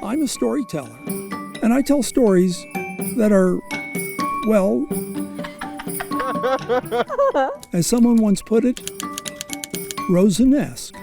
I'm a storyteller, and I tell stories that are, well, as someone once put it, rosenesque.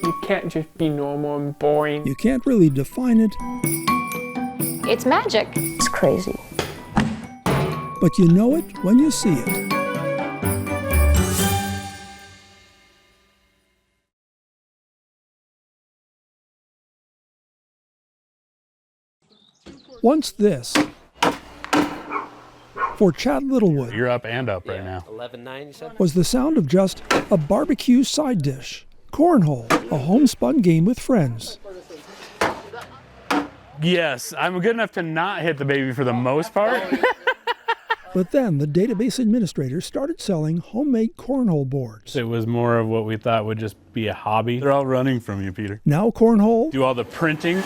You can't just be normal and boring. You can't really define it. It's magic. It's crazy. But you know it when you see it. Once this, for Chad Littlewood, You're up and up right now. 11-9, you said? was the sound of just a barbecue side dish. Cornhole, a homespun game with friends. Yes, I'm good enough to not hit the baby for the most part. But then the database administrator started selling homemade cornhole boards. It was more of what we thought would just be a hobby. They're all running from you, Peter. Now cornhole Do all the printing.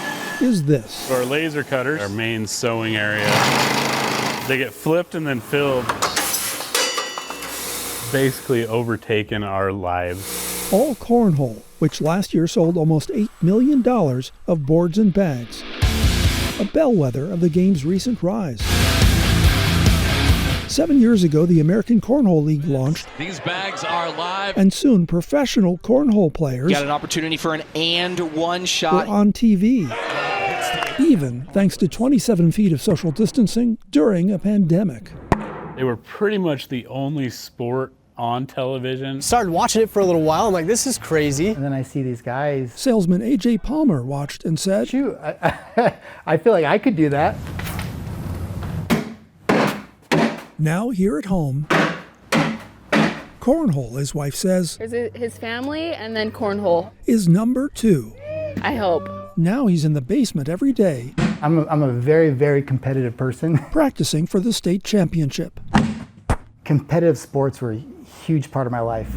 is this. Our laser cutters, our main sewing area. They get flipped and then filled. Basically overtaken our lives. All cornhole, which last year sold almost $8 million of boards and bags. A bellwether of the game's recent rise. 7 years ago, the American Cornhole League launched. These bags are live. And soon, professional cornhole players Got an opportunity for an and one were shot. on TV. Even thanks to 27 feet of social distancing during a pandemic. They were pretty much the only sport on television. Started watching it for a little while. I'm like, this is crazy. And then I see these guys. Salesman A.J. Palmer watched and said, Shoot, I feel like I could do that. now here at home, cornhole, his wife says, There's his family and then cornhole, is number 2. I hope. Now he's in the basement every day, I'm a very, very competitive person. practicing for the state championship. Competitive sports were a huge part of my life.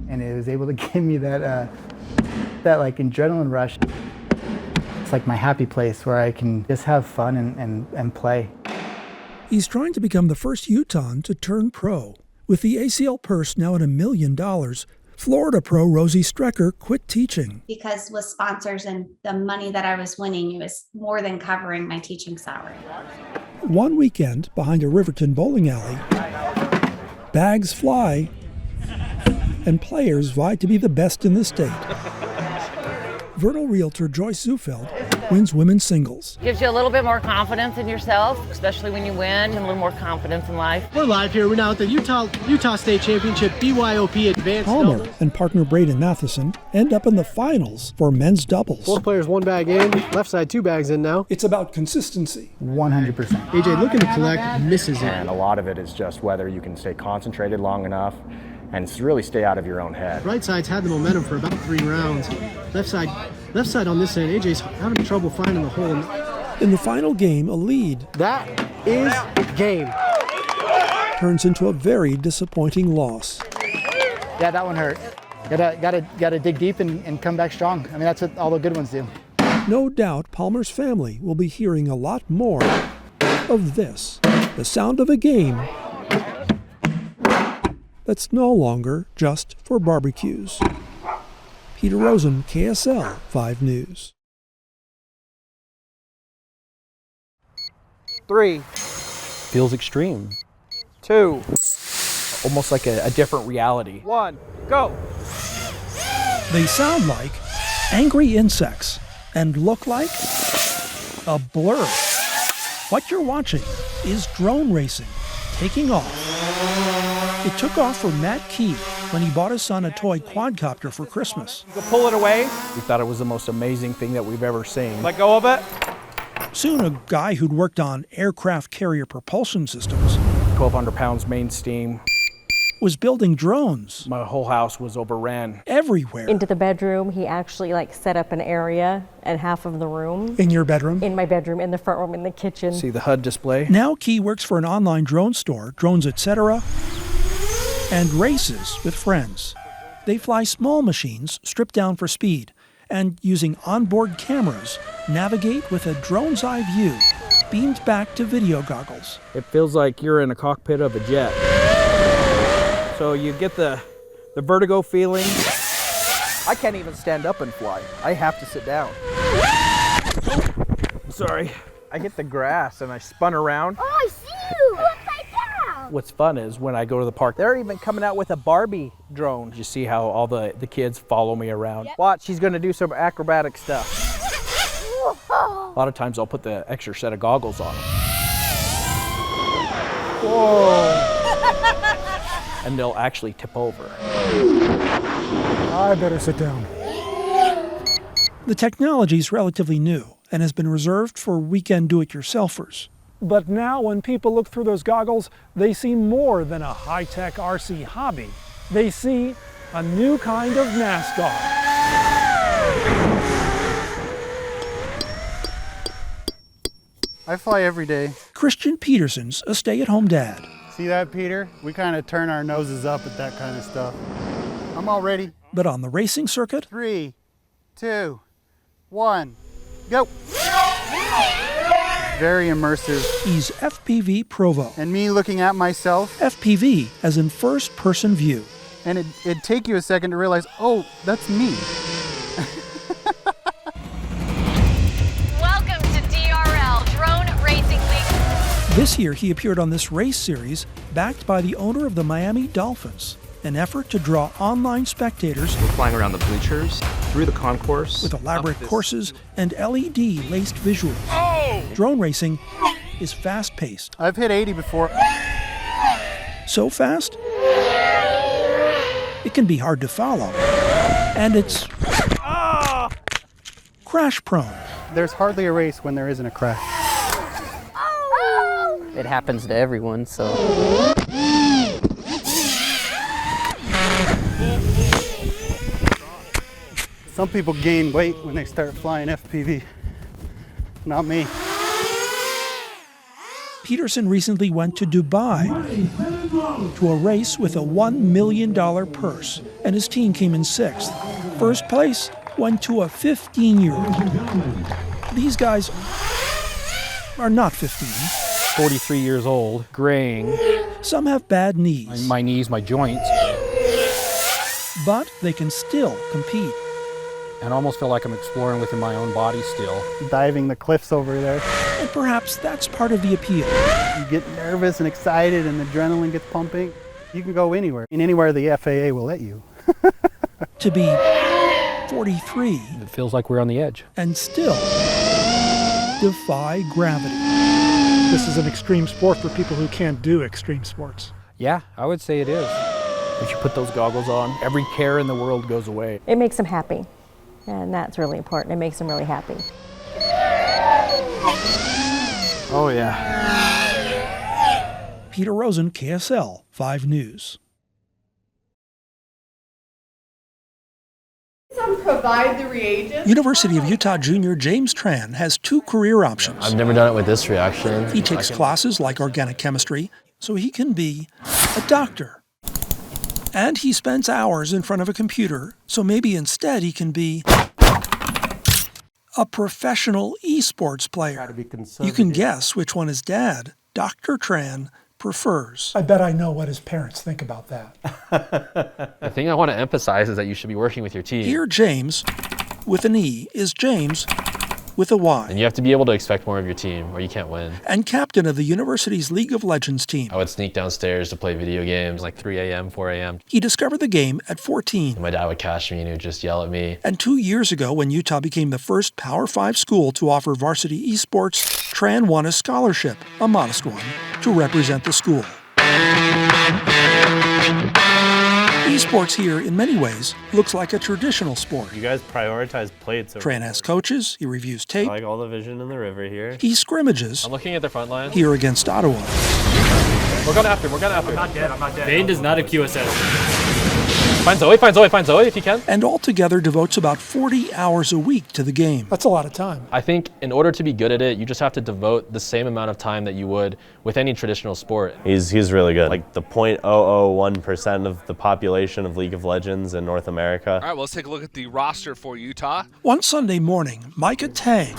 And it was able to give me that like adrenaline rush. It's like my happy place where I can just have fun and play. He's trying to become the first Utahn to turn pro. With the ACL purse now at $1 million, Florida pro Rosie Strecker quit teaching. Because with sponsors and the money that I was winning, it was more than covering my teaching salary. One weekend, behind a Riverton bowling alley, bags fly, and players vie to be the best in the state. Vernal realtor Joyce Zufeld wins women's singles. Gives you a little bit more confidence in yourself, especially when you win, and a little more confidence in life. We're live here. We're now at the Utah State Championship BYOP Advanced Palmer Doubles. and partner Braden Matheson end up in the finals for men's doubles. 4 players, 1 bag in. Left side, 2 bags in now. It's about consistency. 100%. AJ looking to collect, misses it. And a lot of it is just whether you can stay concentrated long enough and really stay out of your own head. Right side's had the momentum for about 3 rounds. Left side on this end, AJ's having trouble finding the hole. In the final game, a lead That is game. turns into a very disappointing loss. Yeah, that one hurt. Gotta dig deep and come back strong. I mean, that's what all the good ones do. No doubt Palmer's family will be hearing a lot more of this, the sound of a game that's no longer just for barbecues. Peter Rosen, KSL 5 News. 3. Feels extreme. 2. Almost like a different reality. 1. Go! They sound like angry insects and look like a blur. What you're watching is drone racing taking off. It took off for Matt Key when he bought his son a toy quadcopter for Christmas. You can pull it away. We thought it was the most amazing thing that we've ever seen. Let go of it. Soon a guy who'd worked on aircraft carrier propulsion systems 1,200 pounds main steam. was building drones My whole house was overran. everywhere. Into the bedroom, he actually set up an area and half of the room. In your bedroom? In my bedroom, in the front room, in the kitchen. See the HUD display? Now Key works for an online drone store, Drones Etc., and races with friends. They fly small machines stripped down for speed and, using onboard cameras, navigate with a drone's eye view beamed back to video goggles. It feels like you're in a cockpit of a jet. So you get the vertigo feeling, I can't even stand up and fly. I have to sit down. Sorry. I hit the grass and I spun around. Oh, I see you! Upside down! What's fun is when I go to the park, they're even coming out with a Barbie drone. You see how all the kids follow me around. Yep. Watch, she's gonna do some acrobatic stuff. A lot of times I'll put the extra set of goggles on them. Whoa! And they'll actually tip over. I better sit down. The technology is relatively new and has been reserved for weekend do-it-yourselfers. But now when people look through those goggles, they see more than a high-tech RC hobby. They see a new kind of NASCAR. I fly every day. Christian Peterson's a stay-at-home dad. See that, Peter? We kind of turn our noses up at that kind of stuff. I'm all ready. But on the racing circuit, 3, 2, 1, go! Very immersive. He's FPV Provo. And me looking at myself. FPV as in first-person view. And it'd take you a second to realize, oh, that's me. Welcome to DRL, Drone Racing League. This year he appeared on this race series backed by the owner of the Miami Dolphins, an effort to draw online spectators. We're flying around the bleachers, through the concourse. With elaborate courses and LED-laced visuals. Oh! Drone racing is fast-paced. I've hit 80 before. So fast, it can be hard to follow. And it's crash-prone. There's hardly a race when there isn't a crash. It happens to everyone, so. Some people gain weight when they start flying FPV. Not me. Peterson recently went to Dubai to a race with a $1 million purse, and his team came in 6th. First place went to a 15-year-old. These guys are not 15. 43 years old, graying. Some have bad knees. My knees, my joints. But they can still compete. And I almost feel like I'm exploring within my own body still. Diving the cliffs over there. And perhaps that's part of the appeal. You get nervous and excited and the adrenaline gets pumping. You can go anywhere. And anywhere the FAA will let you. To be 43. It feels like we're on the edge. And still defy gravity. This is an extreme sport for people who can't do extreme sports. Yeah, I would say it is. If you put those goggles on, every care in the world goes away. It makes them happy, and that's really important. It makes them really happy. Oh, yeah. Peter Rosen, KSL 5 News. Provide the reagents. University of Utah junior James Tran has 2 career options. I've never done it with this reaction. He takes classes like organic chemistry so he can be a doctor. And he spends hours in front of a computer, so maybe instead he can be a professional esports player. You can guess which one his dad, Dr. Tran, prefers. I bet I know what his parents think about that. The thing I want to emphasize is that you should be working with your team. Here, James, with an E, is James with a Y. And you have to be able to expect more of your team or you can't win. And captain of the university's League of Legends team. I would sneak downstairs to play video games like 3 a.m., 4 a.m. He discovered the game at 14. And my dad would catch me and he would just yell at me. And 2 years ago, when Utah became the first Power 5 school to offer varsity esports, Tran won a scholarship, a modest one, to represent the school. Esports here, in many ways, looks like a traditional sport. You guys prioritize plates. Tran has coaches, he reviews tape. I like all the vision in the river here. He scrimmages. I'm looking at the front line. Here against Ottawa. We're going after him, I'm not dead. Vane does not have QSS. Find Zoe if you can. And altogether devotes about 40 hours a week to the game. That's a lot of time. I think in order to be good at it, you just have to devote the same amount of time that you would with any traditional sport. He's really good. Like the 0.001% of the population of League of Legends in North America. All right, well, let's take a look at the roster for Utah. One Sunday morning, Micah Tang,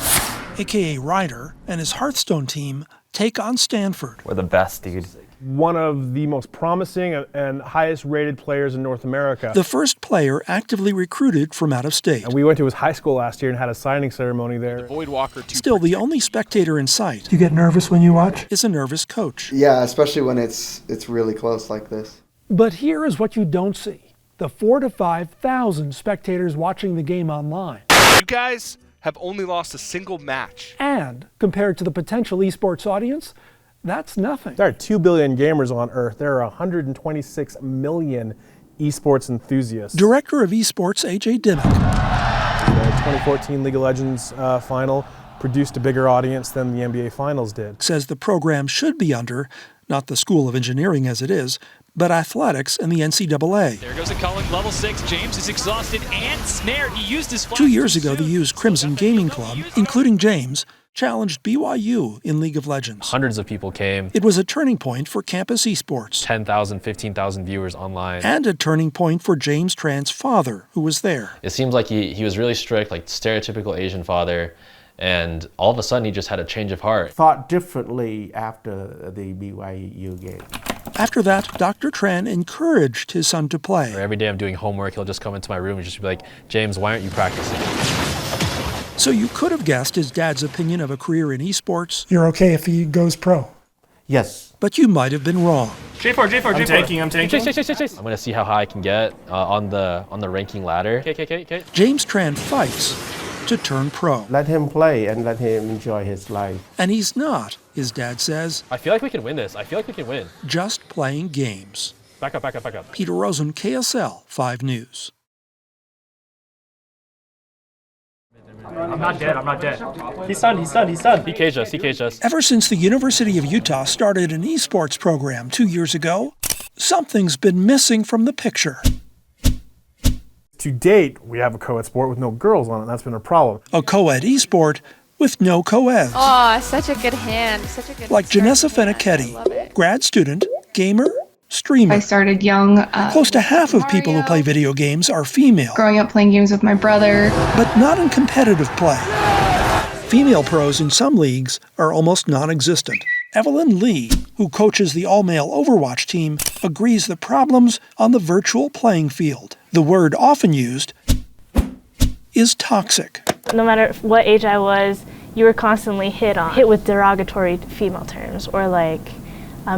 aka Ryder, and his Hearthstone team take on Stanford. We're the best, dude. one of the most promising and highest rated players in North America. The first player actively recruited from out of state. And we went to his high school last year and had a signing ceremony there. Still, the only spectator in sight. You get nervous when you watch? Is a nervous coach. Yeah, especially when it's really close like this. But here is what you don't see. The 4,000 to 5,000 spectators watching the game online. You guys have only lost a single match. And compared to the potential esports audience, that's nothing. There are 2 billion gamers on Earth. There are 126 million esports enthusiasts. Director of Esports, AJ Dimmick. The 2014 League of Legends final produced a bigger audience than the NBA Finals did. Says the program should be under, not the School of Engineering as it is, but athletics and the NCAA. There goes a calling, level 6. James is exhausted and snared. He used his 2 years ago, the U's Crimson Gaming Club, including James, challenged BYU in League of Legends. Hundreds of people came. It was a turning point for campus esports. 10,000, 15,000 viewers online. And a turning point for James Tran's father, who was there. It seems like he was really strict, like stereotypical Asian father. And all of a sudden, he just had a change of heart. Thought differently after the BYU game. After that, Dr. Tran encouraged his son to play. Every day I'm doing homework, he'll just come into my room and just be like, James, why aren't you practicing? So you could have guessed his dad's opinion of a career in esports. You're okay if he goes pro? Yes. But you might have been wrong. J4. I'm taking. Chase. I'm gonna see how high I can get on the ranking ladder. Okay. James Tran fights to turn pro. Let him play and let him enjoy his life. And he's not, his dad says. I feel like we can win this. Just playing games. Back up. Peter Rosen, KSL 5 News. I'm not dead. He's done. He caged us. Ever since the University of Utah started an esports program 2 years ago, something's been missing from the picture. To date, we have a co-ed sport with no girls on it. That's been a problem. A co-ed esport with no co-eds. Oh, such a good hand. Like Janessa Fenichetti, grad student, gamer, streamer. I started young. Close to half of people who play video games are female. Growing up playing games with my brother. But not in competitive play. Female pros in some leagues are almost non-existent. Evelyn Lee, who coaches the all-male Overwatch team, agrees the problem's on the virtual playing field. The word often used is toxic. No matter what age I was, you were constantly hit with derogatory female terms or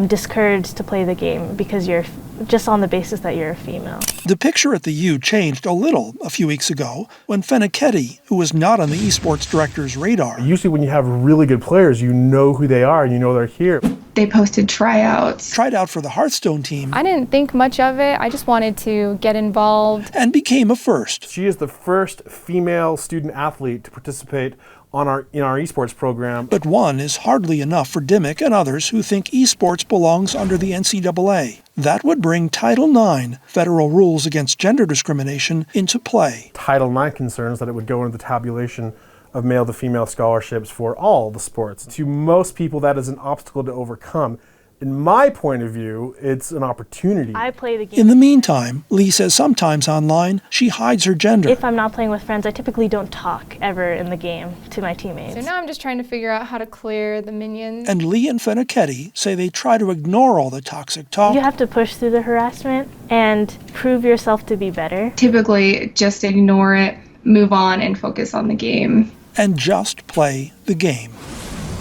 discouraged to play the game because you're just on the basis that you're a female. The picture at the U changed a little a few weeks ago when Fenichetti, who was not on the esports director's radar. Usually when you have really good players, you know who they are and you know they're here. They posted tryouts. Tried out for the Hearthstone team. I didn't think much of it. I just wanted to get involved. And became a first. She is the first female student athlete to participate in our esports program. But one is hardly enough for Dimmick and others who think esports belongs under the NCAA. That would bring Title IX, federal rules against gender discrimination, into play. Title IX concerns that it would go into the tabulation of male to female scholarships for all the sports. To most people, that is an obstacle to overcome. In my point of view, it's an opportunity. I play the game. In the meantime, Lee says sometimes online, she hides her gender. If I'm not playing with friends, I typically don't talk ever in the game to my teammates. So now I'm just trying to figure out how to clear the minions. And Lee and Fenichetti say they try to ignore all the toxic talk. You have to push through the harassment and prove yourself to be better. Typically, just ignore it, move on, and focus on the game. And just play the game.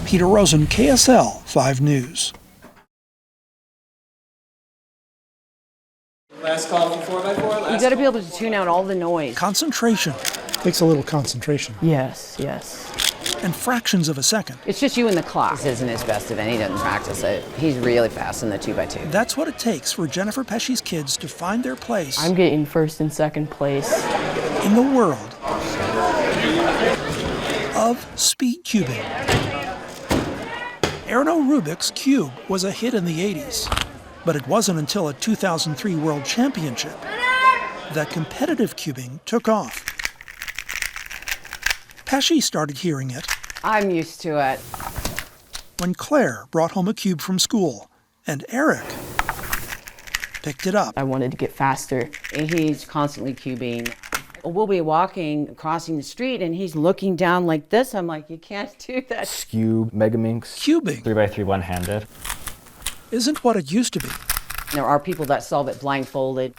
Peter Rosen, KSL 5 News. Last call from 4x4. You got to be able to tune out all the noise. Concentration. Takes a little concentration. Yes. And fractions of a second. It's just you and the clock. This isn't his best event. He doesn't practice it. He's really fast in the 2x2. That's what it takes for Jennifer Pesci's kids to find their place. I'm getting first and second place. In the world of speed cubing. Erno Rubick's cube was a hit in the 80s. But it wasn't until a 2003 World Championship that competitive cubing took off. Pesci started hearing it. I'm used to it. When Claire brought home a cube from school, and Eric picked it up. I wanted to get faster. He's constantly cubing. We'll be walking, crossing the street, and he's looking down like this. I'm like, you can't do that. Scube, Megaminx. Cubing. 3x3 one-handed. isn't what it used to be. There are people that solve it blindfolded.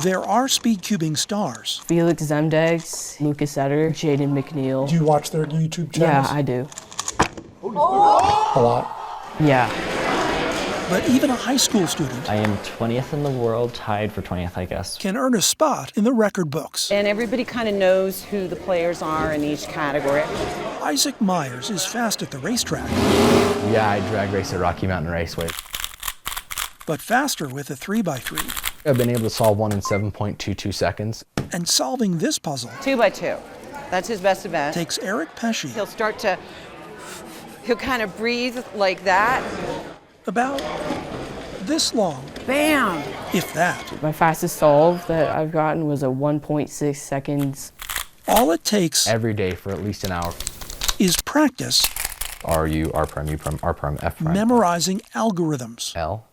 There are speed cubing stars. Felix Zemdegs, Lucas Etter, Jaden McNeil. Do you watch their YouTube channels? Yeah, I do. A lot. Yeah. But even a high school student I am 20th in the world, tied for 20th, I guess. can earn a spot in the record books. And everybody kind of knows who the players are in each category. Isaac Myers is fast at the racetrack, Yeah, I drag race at Rocky Mountain Raceway. but faster with a 3x3. I've been able to solve one in 7.22 seconds. And solving this puzzle 2 by 2. That's his best event. takes Eric Pesci He'll kind of breathe like that. about this long, Bam! if that. My fastest solve that I've gotten was a 1.6 seconds. All it takes Every day for at least an hour. is practice R, U, R prime, U prime, R prime, F prime. memorizing algorithms. L,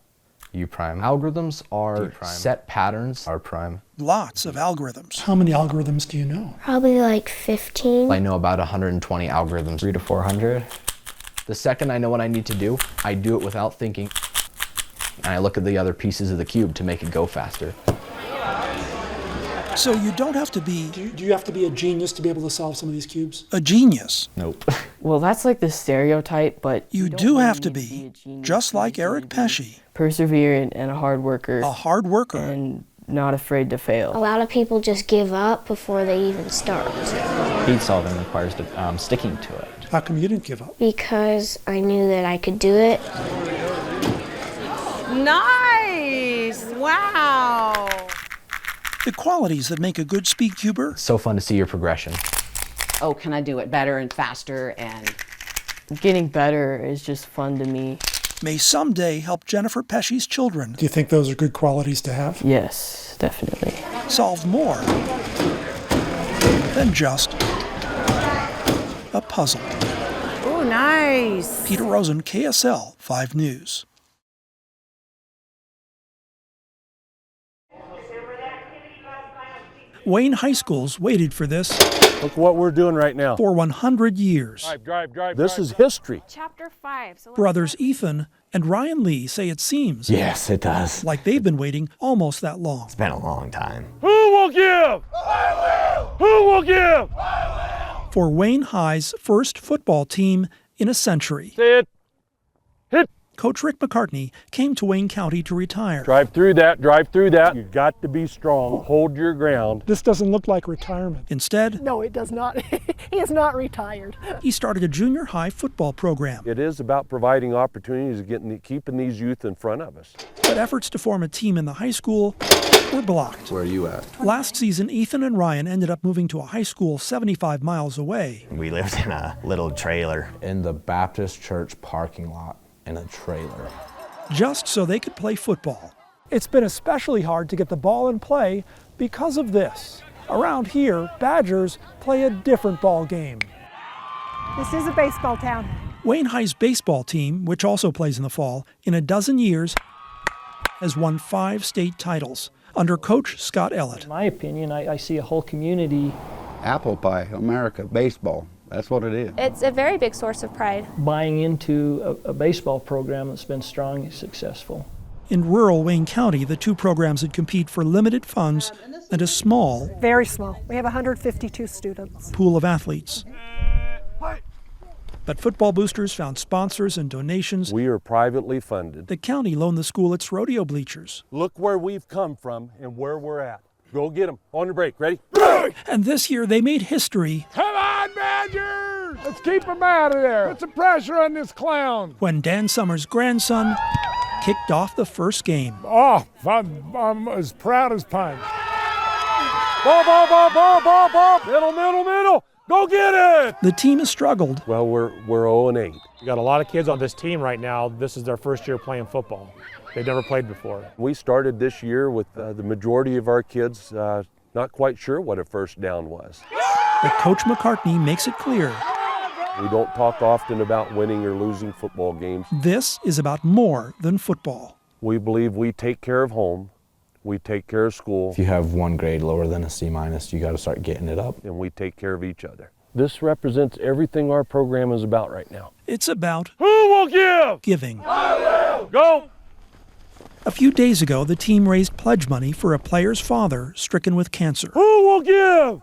U prime. Algorithms are set patterns. R prime. Lots of algorithms. How many algorithms do you know? Probably like 15. I know about 120 algorithms. 300 to 400. The second I know what I need to do, I do it without thinking. And I look at the other pieces of the cube to make it go faster. So you don't have to be Do you have to be a genius to be able to solve some of these cubes? a genius. Nope. Well, that's like the stereotype, but You don't do really have to need be, a genius just to like be Eric Pesci, perseverant and a hard worker. a hard worker. And not afraid to fail. A lot of people just give up before they even start. Speed solving requires sticking to it. How come you didn't give up? Because I knew that I could do it. Nice! Wow! The qualities that make a good speed cuber: So fun to see your progression. Oh, can I do it better and faster and... Getting better is just fun to me. may someday help Jennifer Pesci's children Do you think those are good qualities to have? Yes, definitely. solve more than just a puzzle. Oh, nice! Peter Rosen, KSL 5 News. Wayne High Schools waited for this Look what we're doing right now. for 100 years. This is history. Chapter 5. So Brothers Ethan and Ryan Lee say it seems Yes, it does. like they've been waiting almost that long. It's been a long time. Who will give? I will. Who will give? For Wayne High's first football team in a century. Say it. Hit. Coach Rick McCartney came to Wayne County to retire. Drive through that, drive through that. You got to be strong. Hold your ground. This doesn't look like retirement. Instead, No, it does not. He is not retired. he started a junior high football program. It is about providing opportunities, keeping these youth in front of us. But efforts to form a team in the high school were blocked. Where are you at? Last season, Ethan and Ryan ended up moving to a high school 75 miles away. We lived in a little trailer. In the Baptist church parking lot in a trailer. Just so they could play football. It's been especially hard to get the ball in play because of this. Around here, Badgers play a different ball game. This is a baseball town. Wayne High's baseball team, which also plays in the fall, in a dozen years has won 5 state titles under Coach Scott Ellett. In my opinion, I see a whole community. Apple pie, America, baseball. That's what it is. it's a very big source of pride. Buying into a baseball program that's been strong and successful. In rural Wayne County, the two programs would compete for limited funds and a small, Very small. We have 152 students. pool of athletes. But football boosters found sponsors and donations. We are privately funded. The county loaned the school its rodeo bleachers. Look where we've come from and where we're at. Go get them. On the break. Ready? And this year they made history Come on, Badgers! Let's keep them out of there. Put some pressure on this clown. when Dan Summers' grandson kicked off the first game. Oh, I'm as proud as punch. Ball, ball, ball, ball, ball, ball. Middle, middle, middle. Go get it! The team has struggled. Well, we're 0-8. We got a lot of kids on this team right now. This is their first year playing football. They've never played before. We started this year with the majority of our kids not quite sure what a first down was. But Coach McCartney makes it clear We don't talk often about winning or losing football games. this is about more than football. We believe we take care of home, we take care of school, If you have one grade lower than a C-, you got to start getting it up. and we take care of each other. This represents everything our program is about right now. It's about Who will give? giving. I will. Go. A few days ago, the team raised pledge money for a player's father stricken with cancer. Who will give?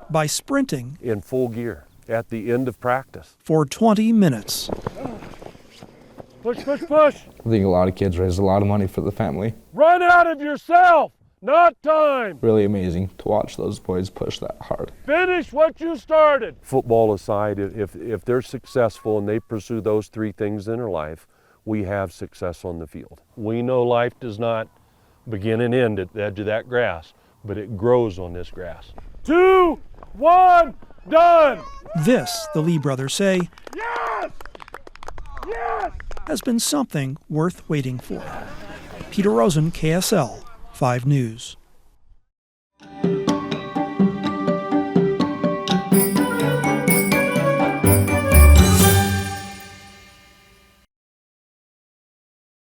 By sprinting in full gear at the end of practice for 20 minutes. Push, push, push. I think a lot of kids raise a lot of money for the family. Run out of yourself, not time. Really amazing to watch those boys push that hard. Finish what you started. Football aside, if they're successful and they pursue those three things in their life, we have success on the field. We know life does not begin and end at the edge of that grass, but it grows on this grass. 2, 1, done. This, the Lee brothers say, yes! Yes! has been something worth waiting for. Peter Rosen, KSL 5 News.